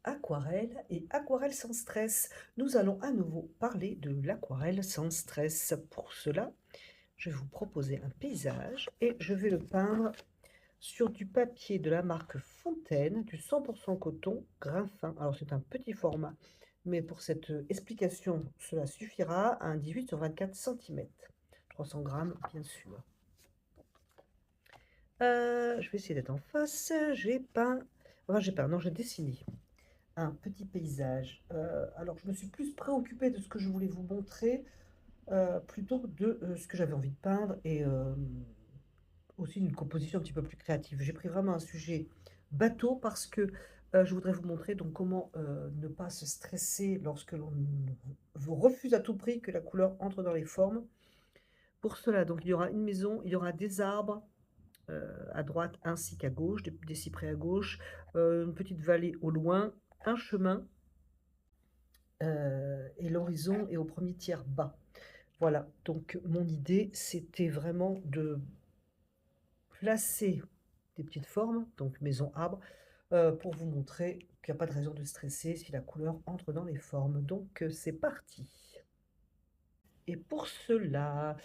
Aquarelle et aquarelle sans stress. Nous allons à nouveau parler de l'aquarelle sans stress. Pour cela, je vais vous proposer un paysage et je vais le peindre sur du papier de la marque Fontaine, du 100% coton, grain fin. Alors c'est un petit format, mais pour cette explication, cela suffira. Un 18 sur 24 cm, 300 grammes bien sûr. Je vais essayer d'être en face. J'ai dessiné un petit paysage. Alors je me suis plus préoccupée de ce que je voulais vous montrer, plutôt que de, ce que j'avais envie de peindre et aussi d'une composition un petit peu plus créative. J'ai pris vraiment un sujet bateau parce que, je voudrais vous montrer donc comment, ne pas se stresser lorsque l'on vous refuse à tout prix que la couleur entre dans les formes. Pour cela, donc il y aura une maison, il y aura des arbres, à droite ainsi qu'à gauche, des cyprès à gauche, une petite vallée au loin, un chemin. Et l'horizon est au premier tiers bas. Voilà, donc mon idée, c'était vraiment de placer des petites formes, donc maison, arbre, pour vous montrer qu'il y a pas de raison de stresser si la couleur entre dans les formes. Donc, c'est parti. Et pour cela,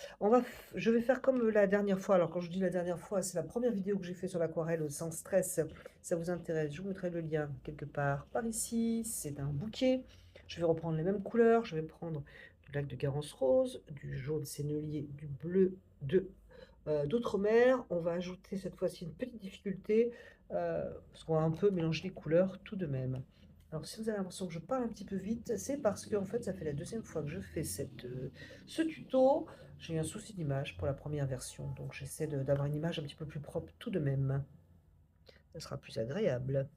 je vais faire comme la dernière fois. Alors quand je dis la dernière fois, c'est la première vidéo que j'ai fait sur l'aquarelle sans stress. Ça vous intéresse, je vous mettrai le lien quelque part par ici. C'est un bouquet. Je vais reprendre les mêmes couleurs. Je vais prendre du lac de Garance rose, du jaune sennelier, du bleu d'outre-mer. On va ajouter cette fois-ci une petite difficulté, parce qu'on va un peu mélanger les couleurs tout de même. Alors, si vous avez l'impression que je parle un petit peu vite, c'est parce que en fait, ça fait la deuxième fois que je fais ce tuto. J'ai eu un souci d'image pour la première version, donc j'essaie d'avoir une image un petit peu plus propre tout de même. Ça sera plus agréable.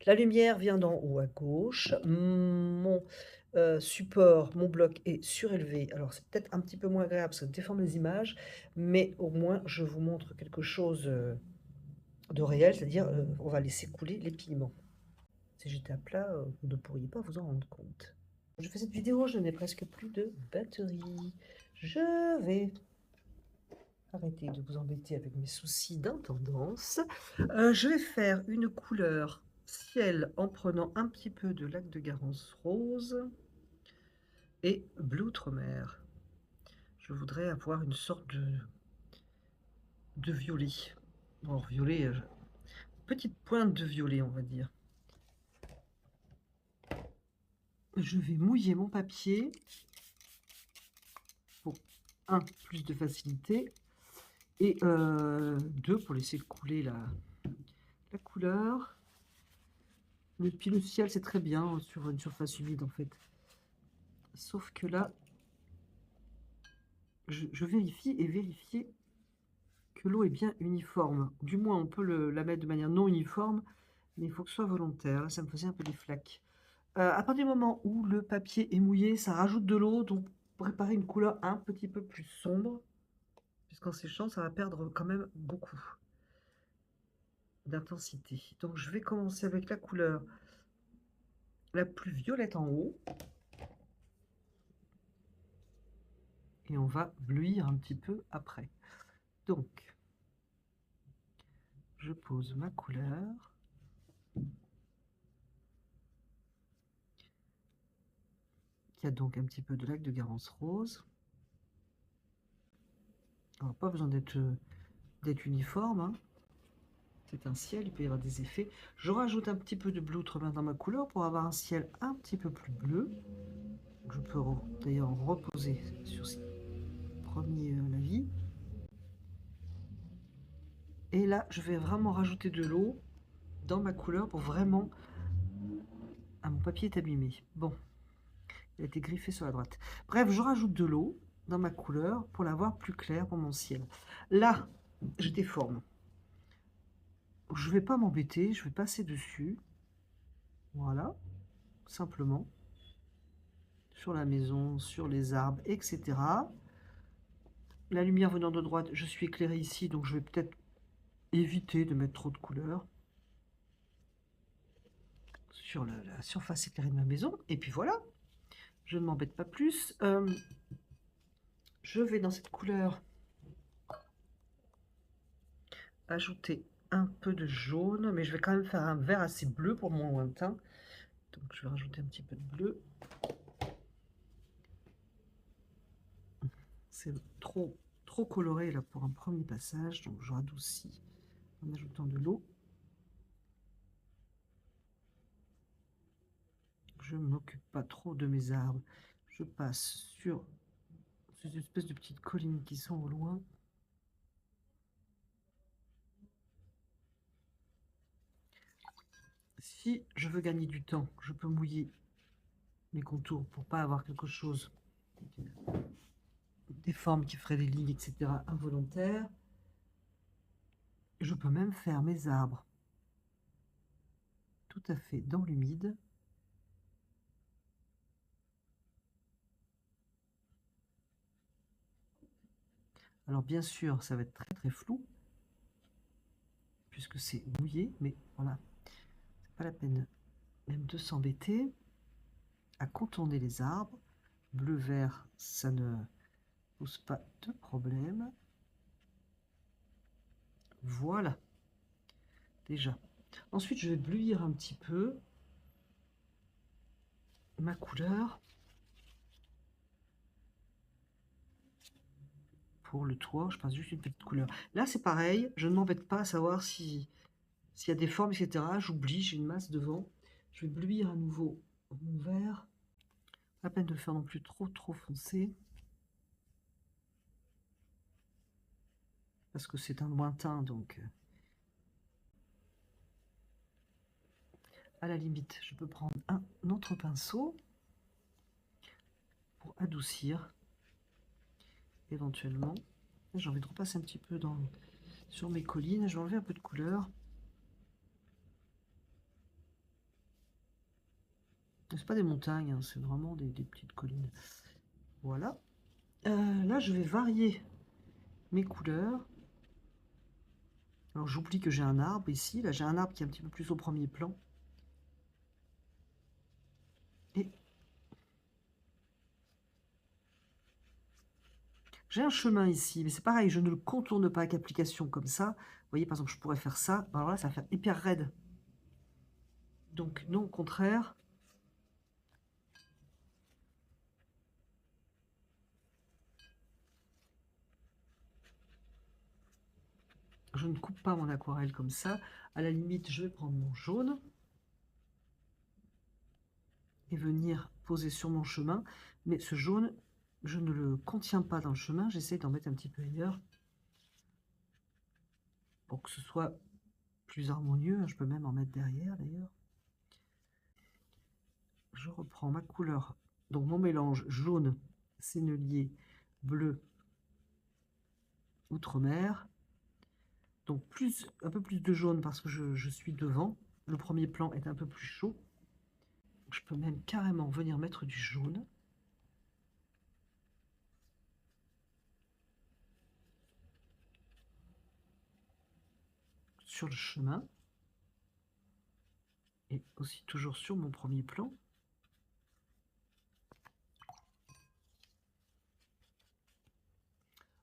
La lumière vient d'en haut à gauche. Mon support, mon bloc est surélevé. Alors, c'est peut-être un petit peu moins agréable, parce que ça déforme les images, mais au moins, je vous montre quelque chose de réel, c'est-à-dire, on va laisser couler les pigments. Si j'étais à plat, vous ne pourriez pas vous en rendre compte. Je fais cette vidéo, je n'ai presque plus de batterie. Je vais arrêter de vous embêter avec mes soucis d'intendance. Je vais faire une couleur ciel en prenant un petit peu de lac de Garance rose et bleu outre-mer. Je voudrais avoir une sorte de violet. Bon, violet, petite pointe de violet, on va dire. Je vais mouiller mon papier pour un, plus de facilité, et 2 pour laisser couler la couleur. Puis le ciel, c'est très bien sur une surface humide en fait. Sauf que là, je vérifie et vérifier que l'eau est bien uniforme. Du moins, on peut la mettre de manière non uniforme, mais il faut que ce soit volontaire. Là, ça me faisait un peu des flaques. À partir du moment où le papier est mouillé, ça rajoute de l'eau, donc préparer une couleur un petit peu plus sombre, puisqu'en séchant, ça va perdre quand même beaucoup d'intensité. Donc je vais commencer avec la couleur la plus violette en haut. Et on va bleuir un petit peu après. Donc, je pose ma couleur. Qui a donc un petit peu de lac de Garance rose. Alors, pas besoin d'être uniforme, hein. C'est un ciel, il peut y avoir des effets. Je rajoute un petit peu de bleu outre-mer dans ma couleur pour avoir un ciel un petit peu plus bleu. Je peux d'ailleurs reposer sur ces premiers lavis. Et là, je vais vraiment rajouter de l'eau dans ma couleur pour vraiment... Ah, mon papier est abîmé. Bon, il a été griffé sur la droite. Bref, je rajoute de l'eau dans ma couleur pour l'avoir plus claire pour mon ciel. Là, je déforme. Je vais pas m'embêter, je vais passer dessus. Voilà, simplement. Sur la maison, sur les arbres, etc. La lumière venant de droite, je suis éclairé ici, donc je vais peut-être éviter de mettre trop de couleurs sur la surface éclairée de ma maison. Et puis voilà, je ne m'embête pas plus. Je vais dans cette couleur ajouter un peu de jaune, mais je vais quand même faire un vert assez bleu pour mon lointain. Donc je vais rajouter un petit peu de bleu. C'est trop coloré là pour un premier passage, donc je radoucis en ajoutant de l'eau. Je ne m'occupe pas trop de mes arbres. Je passe sur ces espèces de petites collines qui sont au loin. Si je veux gagner du temps, je peux mouiller mes contours pour pas avoir quelque chose, des formes qui feraient des lignes, etc. involontaires. Je peux même faire mes arbres tout à fait dans l'humide. Alors bien sûr, ça va être très flou, puisque c'est mouillé, mais voilà, c'est pas la peine même de s'embêter à contourner les arbres. Bleu-vert, ça ne pose pas de problème. Voilà, déjà. Ensuite, je vais bleuir un petit peu ma couleur pour le toit. Je passe juste une petite couleur. Là, c'est pareil, je ne m'embête pas à savoir s'il y a des formes, etc. J'oublie, j'ai une masse devant. Je vais bleuir à nouveau mon vert. Pas la peine de le faire non plus trop foncé. Parce que c'est un lointain, donc à la limite, je peux prendre un autre pinceau pour adoucir éventuellement. J'ai envie de repasser un petit peu sur mes collines. Je vais enlever un peu de couleur. C'est pas des montagnes, hein, c'est vraiment des petites collines. Voilà. Là, je vais varier mes couleurs. Alors, j'oublie que j'ai un arbre ici. Là, j'ai un arbre qui est un petit peu plus au premier plan. Et j'ai un chemin ici, mais c'est pareil, je ne le contourne pas avec application comme ça. Vous voyez, par exemple, je pourrais faire ça. Alors là, ça va faire hyper raide. Donc, non, au contraire. Je ne coupe pas mon aquarelle comme ça. À la limite, je vais prendre mon jaune et venir poser sur mon chemin. Mais ce jaune, je ne le contiens pas dans le chemin. J'essaie d'en mettre un petit peu ailleurs pour que ce soit plus harmonieux. Je peux même en mettre derrière, d'ailleurs. Je reprends ma couleur, donc mon mélange jaune, sennelier, bleu, outre-mer. Donc un peu plus de jaune parce que je suis devant. Le premier plan est un peu plus chaud. Je peux même carrément venir mettre du jaune. Sur le chemin. Et aussi toujours sur mon premier plan.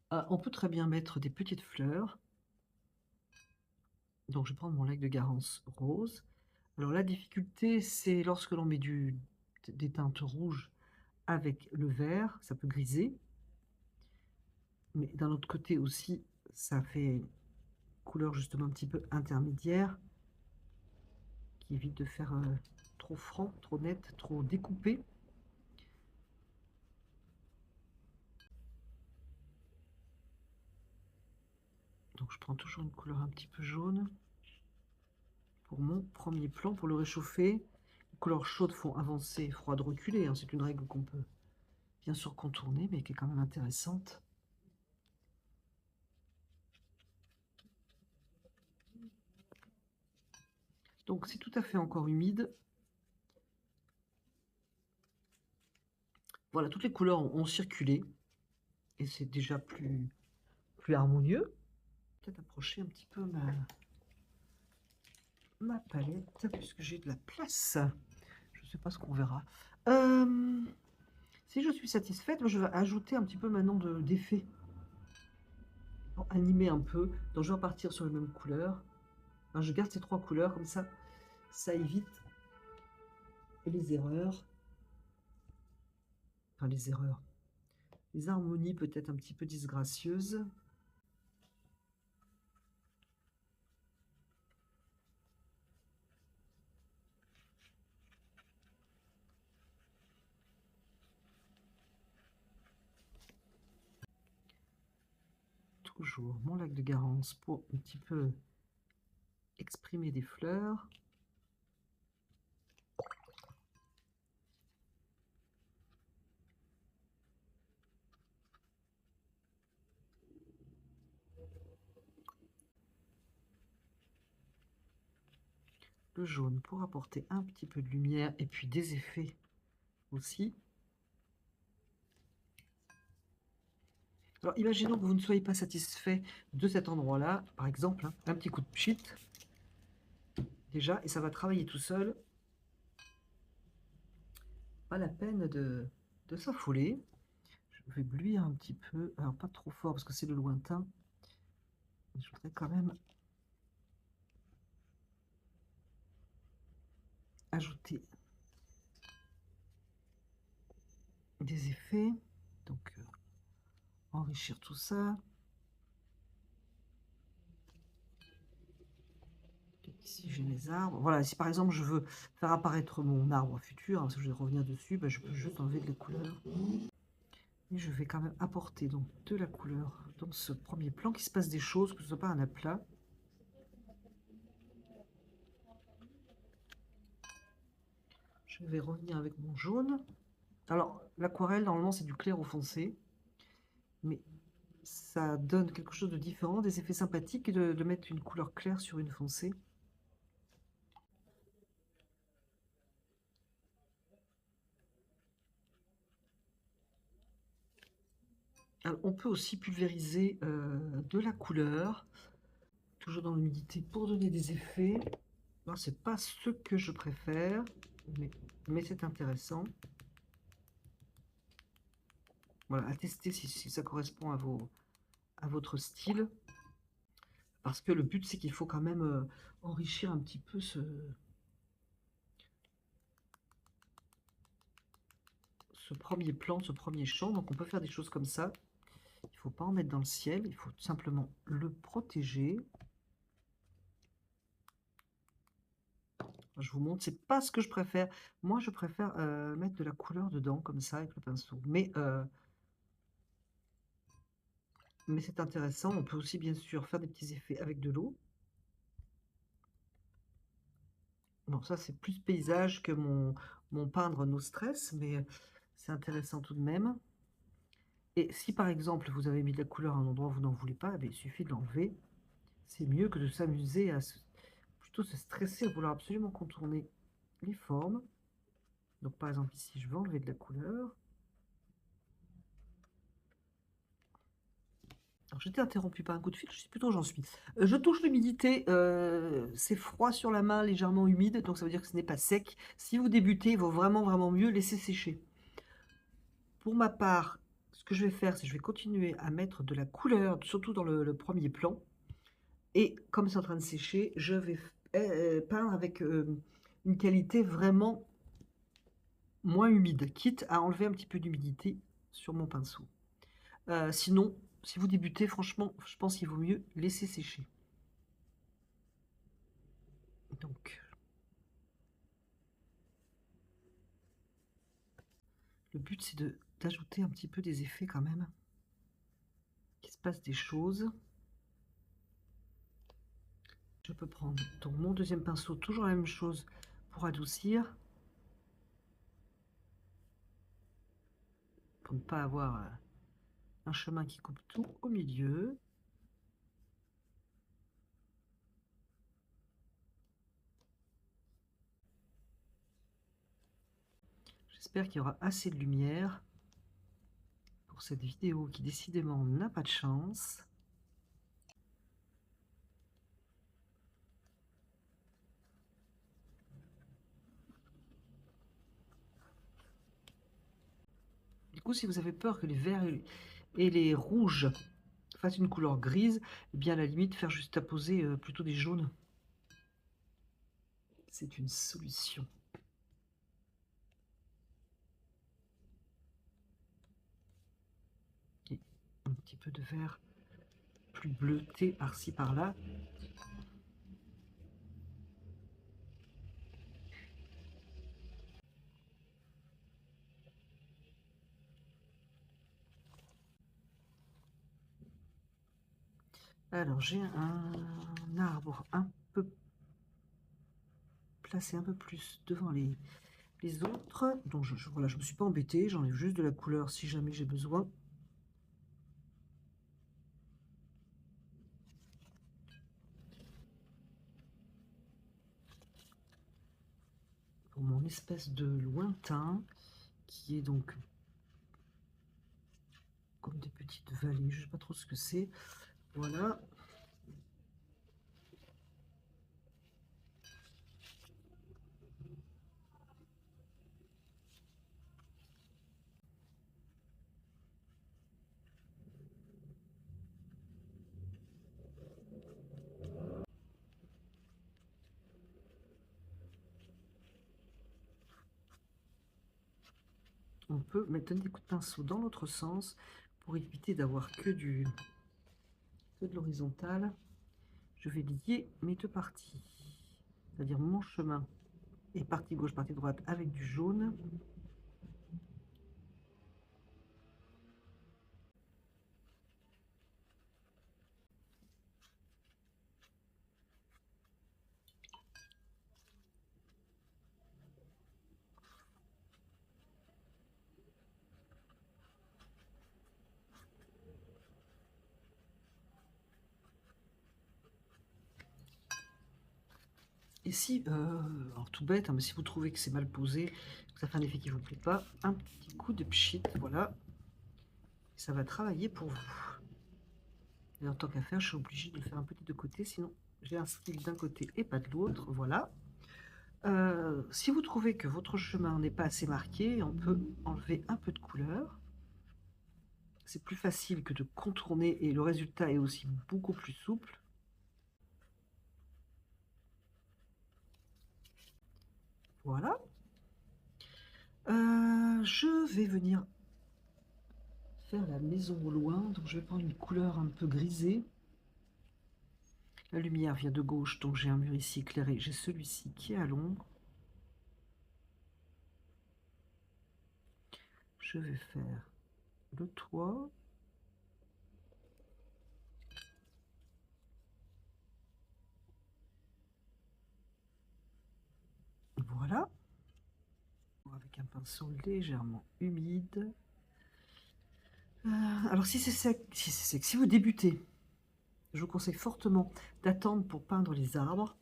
On peut très bien mettre des petites fleurs. Donc je vais prendre mon lac de Garance rose. Alors la difficulté, c'est lorsque l'on met des teintes rouges avec le vert, ça peut griser. Mais d'un autre côté aussi, ça fait une couleur justement un petit peu intermédiaire, qui évite de faire trop franc, trop net, trop découpé. Donc je prends toujours une couleur un petit peu jaune pour mon premier plan, pour le réchauffer. Les couleurs chaudes font avancer, froides reculer, hein. C'est une règle qu'on peut bien sûr contourner, mais qui est quand même intéressante. Donc c'est tout à fait encore humide. Voilà, toutes les couleurs ont circulé, et c'est déjà plus harmonieux. Peut-être approcher un petit peu ma palette, puisque j'ai de la place. Je ne sais pas ce qu'on verra. Si je suis satisfaite, je vais ajouter un petit peu maintenant d'effets pour animer un peu. Donc je vais repartir sur les mêmes couleurs. Hein, je garde ces 3 couleurs, comme ça évite les erreurs. Enfin, les erreurs. Les harmonies peut-être un petit peu disgracieuses. Toujours mon lac de Garance pour un petit peu exprimer des fleurs. Le jaune pour apporter un petit peu de lumière et puis des effets aussi. Alors, imaginons que vous ne soyez pas satisfait de cet endroit-là, par exemple, hein, un petit coup de pchit, déjà, et ça va travailler tout seul. Pas la peine de s'affoler. Je vais bluir un petit peu, alors pas trop fort parce que c'est le lointain. Mais je voudrais quand même ajouter des effets, donc enrichir tout ça. Ici j'ai mes arbres. Voilà, si par exemple je veux faire apparaître mon arbre futur, hein, parce que je vais revenir dessus, ben, je peux juste enlever de la couleur. Et je vais quand même apporter donc de la couleur dans ce premier plan, qu'il se passe des choses, que ce ne soit pas un aplat. Je vais revenir avec mon jaune. Alors, l'aquarelle, normalement, c'est du clair au foncé. Mais ça donne quelque chose de différent, des effets sympathiques de mettre une couleur claire sur une foncée. Alors, on peut aussi pulvériser de la couleur, toujours dans l'humidité, pour donner des effets. Alors, c'est pas ce que je préfère, mais c'est intéressant. Voilà, à tester si ça correspond à votre style. Parce que le but, c'est qu'il faut quand même enrichir un petit peu ce premier plan, ce premier champ. Donc on peut faire des choses comme ça. Il ne faut pas en mettre dans le ciel, il faut tout simplement le protéger. Je vous montre, c'est pas ce que je préfère. Moi, je préfère mettre de la couleur dedans, comme ça, avec le pinceau. Mais c'est intéressant. On peut aussi, bien sûr, faire des petits effets avec de l'eau. Bon, ça, c'est plus paysage que mon peindre no stress, mais c'est intéressant tout de même. Et si, par exemple, vous avez mis de la couleur à un endroit où vous n'en voulez pas, eh il suffit de l'enlever. C'est mieux que de s'amuser plutôt se stresser à vouloir absolument contourner les formes. Donc, par exemple, ici, je vais enlever de la couleur. Alors, j'étais interrompue par un coup de fil, je sais plus trop où j'en suis. Je touche l'humidité, c'est froid sur la main, légèrement humide, donc ça veut dire que ce n'est pas sec. Si vous débutez, il vaut vraiment, vraiment mieux laisser sécher. Pour ma part, ce que je vais faire, c'est que je vais continuer à mettre de la couleur, surtout dans le premier plan. Et comme c'est en train de sécher, je vais peindre avec une qualité vraiment moins humide, quitte à enlever un petit peu d'humidité sur mon pinceau. Sinon, si vous débutez, franchement, je pense qu'il vaut mieux laisser sécher. Donc, le but, c'est d'ajouter un petit peu des effets quand même, qu'il se passe des choses. Je peux prendre donc mon deuxième pinceau, toujours la même chose pour adoucir, pour ne pas avoir un chemin qui coupe tout au milieu. J'espère qu'il y aura assez de lumière pour cette vidéo qui décidément n'a pas de chance. Du coup, si vous avez peur que les verts et les rouges fassent une couleur grise, eh bien à la limite faire juste apposer plutôt des jaunes. c'est une solution. Et un petit peu de vert plus bleuté par-ci par-là. Alors j'ai un arbre un peu placé un peu plus devant les autres, donc voilà, je me suis pas embêtée, j'enlève juste de la couleur si jamais j'ai besoin. Pour mon espèce de lointain qui est donc comme des petites vallées, je sais pas trop ce que c'est. Voilà. On peut mettre des coups de pinceau dans l'autre sens pour éviter d'avoir que de l'horizontal. Je vais lier mes deux parties, c'est-à-dire mon chemin et partie gauche, partie droite avec du jaune. Et si, alors tout bête, hein, mais si vous trouvez que c'est mal posé, que ça fait un effet qui ne vous plaît pas, un petit coup de pchit, voilà, ça va travailler pour vous. Et en tant qu'à faire, je suis obligée de le faire un petit de côté, sinon j'ai un style d'un côté et pas de l'autre, voilà. Si vous trouvez que votre chemin n'est pas assez marqué, on peut enlever un peu de couleur. C'est plus facile que de contourner et le résultat est aussi beaucoup plus souple. Voilà. Je vais venir faire la maison au loin, donc je vais prendre une couleur un peu grisée. La lumière vient de gauche, donc j'ai un mur ici éclairé, j'ai celui-ci qui est à l'ombre. Je vais faire le toit. Voilà. Avec un pinceau légèrement humide. Alors si c'est sec, si vous débutez, je vous conseille fortement d'attendre pour peindre les arbres.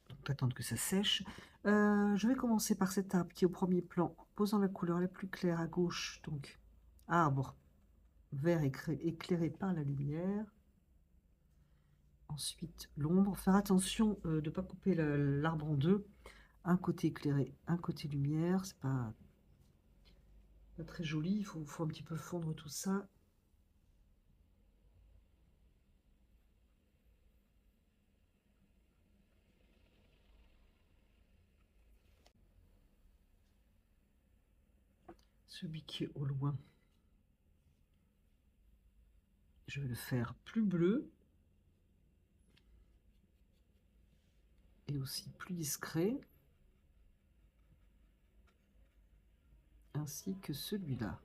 Donc d'attendre que ça sèche. Je vais commencer par cet arbre qui est au premier plan, en posant la couleur la plus claire à gauche, donc arbre vert éclairé par la lumière. Ensuite l'ombre, faire attention de ne pas couper l'arbre en deux, un côté éclairé, un côté lumière, c'est pas très joli, il faut un petit peu fondre tout ça. Celui qui est au loin, je vais le faire plus bleu et aussi plus discret, ainsi que celui-là.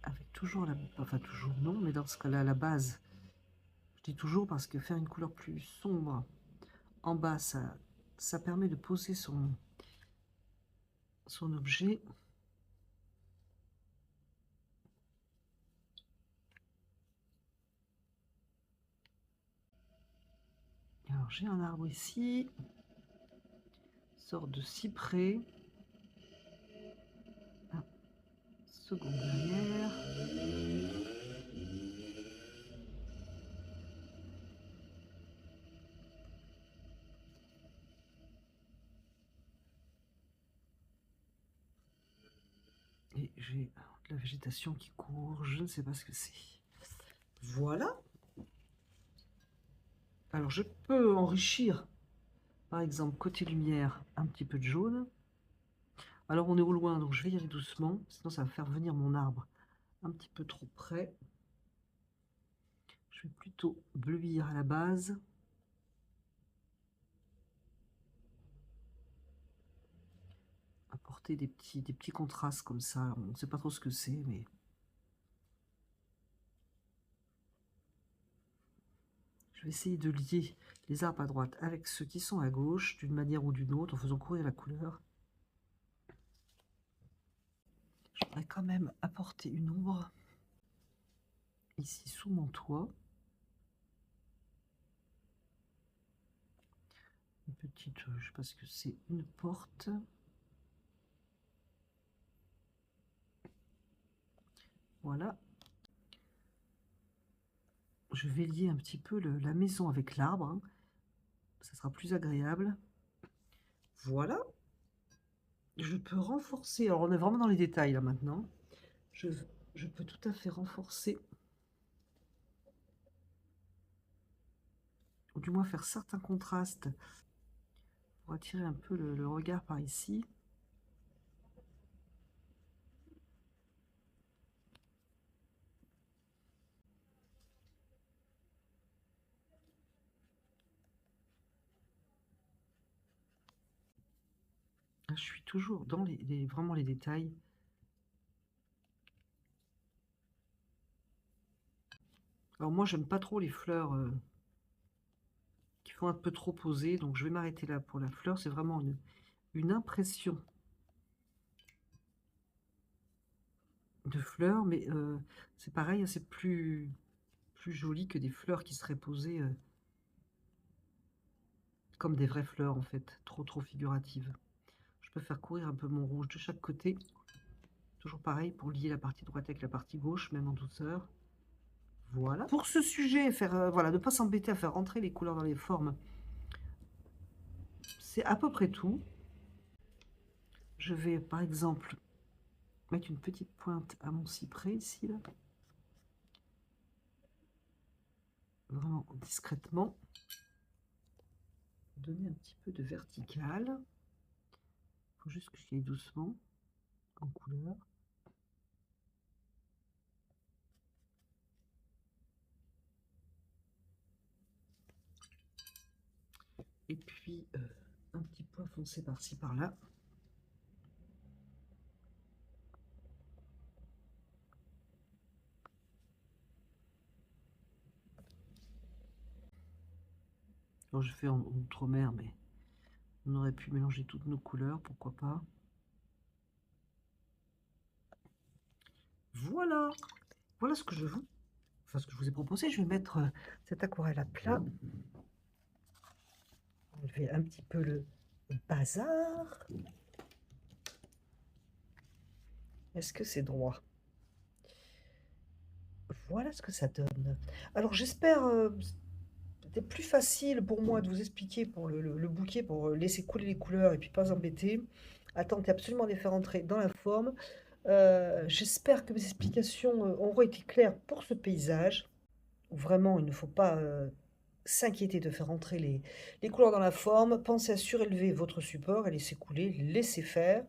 Avec toujours la, enfin toujours non, mais dans ce cas-là, la base, je dis toujours parce que faire une couleur plus sombre en bas, ça permet de poser son objet. Alors j'ai un arbre ici, sorte de cyprès, un second derrière. Et j'ai de la végétation qui court, je ne sais pas ce que c'est. Voilà. Alors je peux enrichir, par exemple, côté lumière, un petit peu de jaune. Alors on est au loin, donc je vais y aller doucement, sinon ça va faire venir mon arbre un petit peu trop près. Je vais plutôt bleuir à la base. Apporter des petits contrastes comme ça, on ne sait pas trop ce que c'est, mais... Je vais essayer de lier les arbres à droite avec ceux qui sont à gauche, d'une manière ou d'une autre, en faisant courir la couleur. Je voudrais quand même apporter une ombre ici sous mon toit. Une petite, je ne sais pas ce que c'est, une porte. Voilà. Je vais lier un petit peu la maison avec l'arbre, hein. Ça sera plus agréable. Voilà. Je peux renforcer, alors on est vraiment dans les détails là maintenant. Je peux tout à fait renforcer, ou du moins faire certains contrastes pour attirer un peu le regard par ici. Je suis toujours dans vraiment les détails. Alors moi, j'aime pas trop les fleurs qui font un peu trop poser, donc je vais m'arrêter là pour la fleur. C'est vraiment une impression de fleurs, mais c'est pareil, c'est plus joli que des fleurs qui seraient posées comme des vraies fleurs en fait, trop figuratives. Je peux faire courir un peu mon rouge de chaque côté. Toujours pareil pour lier la partie droite avec la partie gauche, même en douceur. Voilà. Pour ce sujet, voilà, ne pas s'embêter à faire rentrer les couleurs dans les formes. C'est à peu près tout. Je vais, par exemple, mettre une petite pointe à mon cyprès ici, là. Vraiment discrètement. Donner un petit peu de vertical. Il faut juste que j'y aille doucement en couleur. Et puis un petit point foncé par-ci par-là. Alors je fais en outre-mer, mais on aurait pu mélanger toutes nos couleurs, pourquoi pas. Voilà, voilà ce que je vous ai proposé. Je vais mettre cette aquarelle à plat. Enlever un petit peu le bazar. Est-ce que c'est droit? Voilà ce que ça donne. Alors j'espère c'était plus facile pour moi de vous expliquer pour le bouquet, pour laisser couler les couleurs et puis pas embêter. Attendez absolument de les faire entrer dans la forme. J'espère que mes explications auront été claires pour ce paysage. Vraiment, il ne faut pas s'inquiéter de faire entrer les couleurs dans la forme. Pensez à surélever votre support et laisser couler, laisser faire.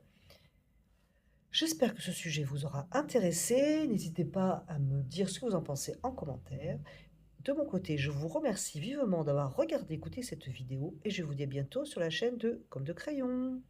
J'espère que ce sujet vous aura intéressé. N'hésitez pas à me dire ce que vous en pensez en commentaire. De mon côté, je vous remercie vivement d'avoir regardé, écouté cette vidéo et je vous dis à bientôt sur la chaîne de Comme de Crayon.